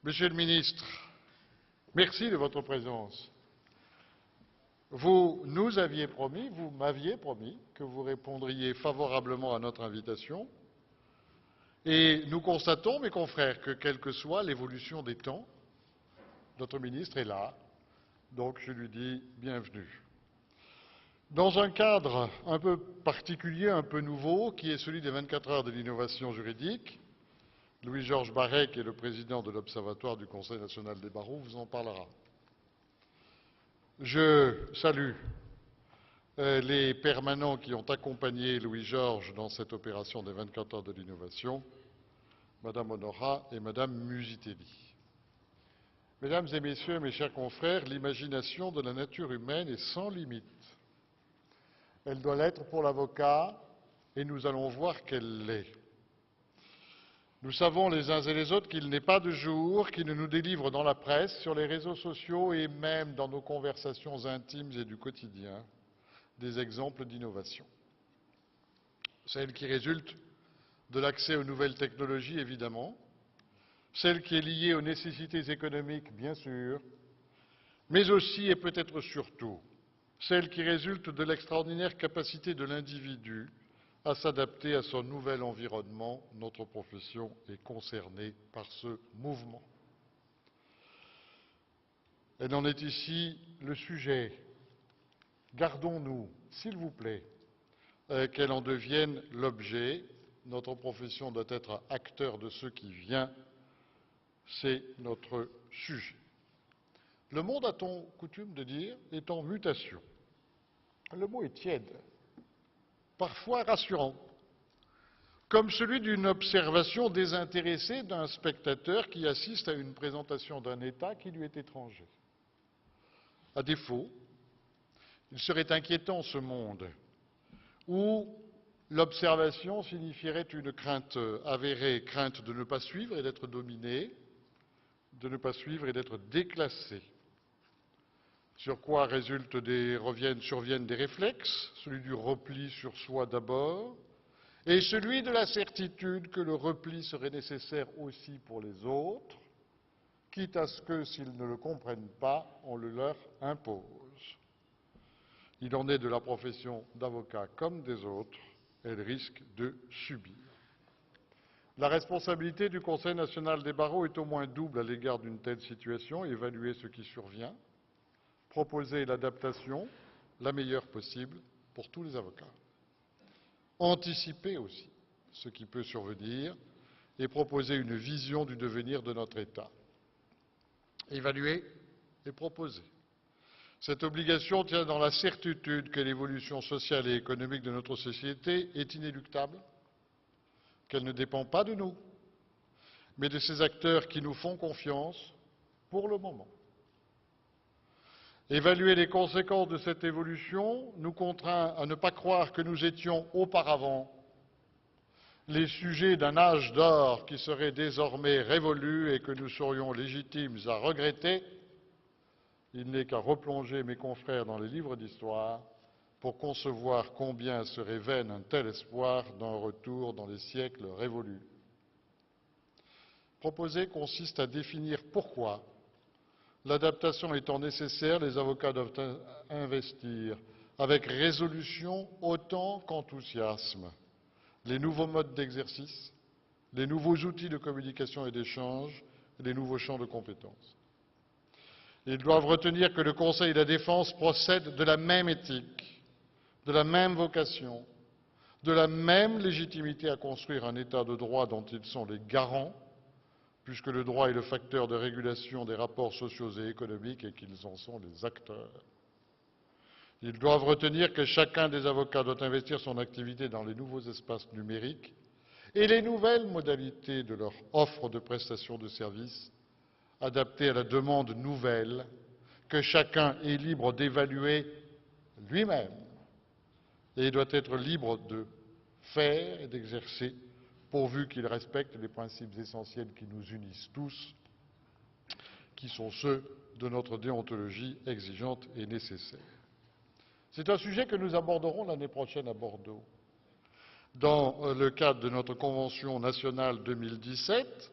Monsieur le ministre, merci de votre présence. Vous nous aviez promis, vous m'aviez promis que vous répondriez favorablement à notre invitation. Et nous constatons, mes confrères, que quelle que soit l'évolution des temps, notre ministre est là. Donc je lui dis bienvenue. Dans un cadre un peu particulier, un peu nouveau, qui est celui des 24 heures de l'innovation juridique, Louis-Georges Barrey, qui est le président de l'Observatoire du Conseil national des barreaux, vous en parlera. Je salue les permanents qui ont accompagné Louis-Georges dans cette opération des 24 heures de l'innovation, Madame Honora et Madame Musitelli. Mesdames et Messieurs, mes chers confrères, l'imagination de la nature humaine est sans limite. Elle doit l'être pour l'avocat et nous allons voir qu'elle l'est. Nous savons les uns et les autres qu'il n'est pas de jour qui ne nous délivre dans la presse, sur les réseaux sociaux et même dans nos conversations intimes et du quotidien, des exemples d'innovation. Celle qui résulte de l'accès aux nouvelles technologies, évidemment, celle qui est liée aux nécessités économiques, bien sûr, mais aussi et peut-être surtout, celle qui résulte de l'extraordinaire capacité de l'individu à s'adapter à son nouvel environnement. Notre profession est concernée par ce mouvement. Elle en est ici le sujet. Gardons-nous, s'il vous plaît, qu'elle en devienne l'objet. Notre profession doit être acteur de ce qui vient. C'est notre sujet. Le monde, a-t-on coutume de dire, est en mutation. Le mot est tiède, parfois rassurant, comme celui d'une observation désintéressée d'un spectateur qui assiste à une présentation d'un État qui lui est étranger. À défaut, il serait inquiétant ce monde où l'observation signifierait une crainte avérée, crainte de ne pas suivre et d'être dominé, de ne pas suivre et d'être déclassé. Sur quoi surviennent des réflexes, celui du repli sur soi d'abord, et celui de la certitude que le repli serait nécessaire aussi pour les autres, quitte à ce que, s'ils ne le comprennent pas, on le leur impose. Il en est de la profession d'avocat comme des autres, elle risque de subir. La responsabilité du Conseil national des barreaux est au moins double à l'égard d'une telle situation: évaluer ce qui survient, proposer l'adaptation la meilleure possible pour tous les avocats. Anticiper aussi ce qui peut survenir et proposer une vision du devenir de notre État. Évaluer et proposer. Cette obligation tient dans la certitude que l'évolution sociale et économique de notre société est inéluctable, qu'elle ne dépend pas de nous, mais de ces acteurs qui nous font confiance pour le moment. Évaluer les conséquences de cette évolution nous contraint à ne pas croire que nous étions auparavant les sujets d'un âge d'or qui serait désormais révolu et que nous serions légitimes à regretter. Il n'est qu'à replonger, mes confrères, dans les livres d'histoire pour concevoir combien serait vain un tel espoir d'un retour dans les siècles révolus. Proposer consiste à définir pourquoi, l'adaptation étant nécessaire, les avocats doivent investir avec résolution autant qu'enthousiasme les nouveaux modes d'exercice, les nouveaux outils de communication et d'échange, les nouveaux champs de compétences. Ils doivent retenir que le Conseil de la défense procède de la même éthique, de la même vocation, de la même légitimité à construire un État de droit dont ils sont les garants, puisque le droit est le facteur de régulation des rapports sociaux et économiques et qu'ils en sont les acteurs. Ils doivent retenir que chacun des avocats doit investir son activité dans les nouveaux espaces numériques et les nouvelles modalités de leur offre de prestation de services adaptées à la demande nouvelle que chacun est libre d'évaluer lui-même et doit être libre de faire et d'exercer pourvu qu'il respecte les principes essentiels qui nous unissent tous, qui sont ceux de notre déontologie exigeante et nécessaire. C'est un sujet que nous aborderons l'année prochaine à Bordeaux, dans le cadre de notre Convention nationale 2017,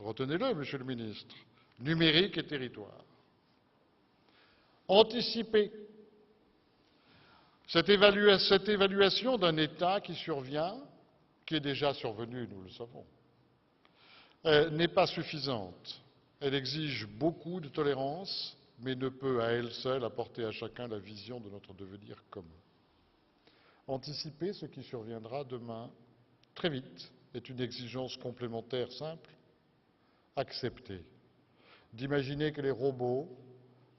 retenez-le, Monsieur le Ministre, numérique et territoire. Anticiper cette évaluation d'un État qui survient, qui est déjà survenu, nous le savons, n'est pas suffisante. Elle exige beaucoup de tolérance, mais ne peut à elle seule apporter à chacun la vision de notre devenir commun. Anticiper ce qui surviendra demain, très vite, est une exigence complémentaire simple. Accepter d'imaginer que les robots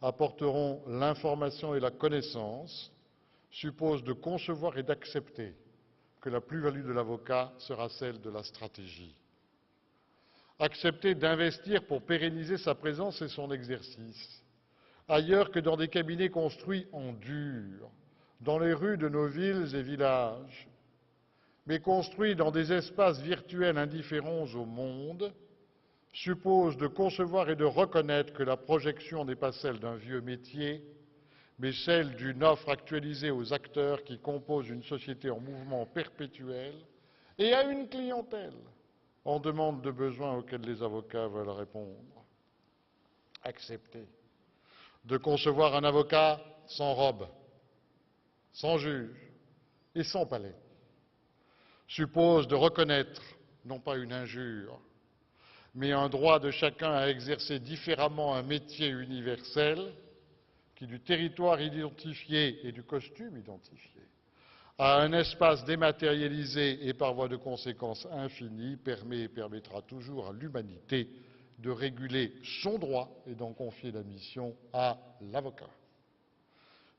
apporteront l'information et la connaissance suppose de concevoir et d'accepter que la plus-value de l'avocat sera celle de la stratégie. Accepter d'investir pour pérenniser sa présence et son exercice, ailleurs que dans des cabinets construits en dur, dans les rues de nos villes et villages, mais construits dans des espaces virtuels indifférents au monde, suppose de concevoir et de reconnaître que la projection n'est pas celle d'un vieux métier, mais celle d'une offre actualisée aux acteurs qui composent une société en mouvement perpétuel et à une clientèle en demande de besoins auxquels les avocats veulent répondre. Accepter de concevoir un avocat sans robe, sans juge et sans palais suppose de reconnaître, non pas une injure, mais un droit de chacun à exercer différemment un métier universel qui, du territoire identifié et du costume identifié, à un espace dématérialisé et par voie de conséquence infinie, permet et permettra toujours à l'humanité de réguler son droit et d'en confier la mission à l'avocat.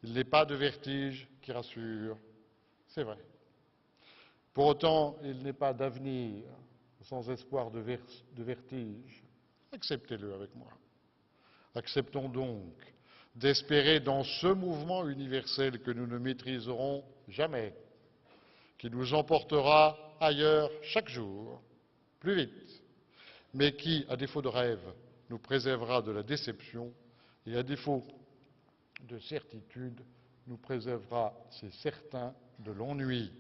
Il n'est pas de vertige qui rassure, c'est vrai. Pour autant, il n'est pas d'avenir sans espoir de vertige. Acceptez-le avec moi. Acceptons donc d'espérer dans ce mouvement universel que nous ne maîtriserons jamais, qui nous emportera ailleurs chaque jour, plus vite, mais qui, à défaut de rêve, nous préservera de la déception et, à défaut de certitude, nous préservera, c'est certain, de l'ennui.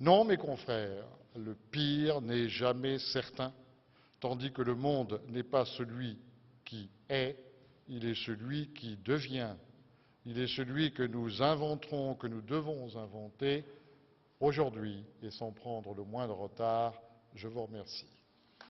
Non, mes confrères, le pire n'est jamais certain, tandis que le monde n'est pas celui qui est, il est celui qui devient. Il est celui que nous inventerons, que nous devons inventer aujourd'hui et sans prendre le moindre retard. Je vous remercie.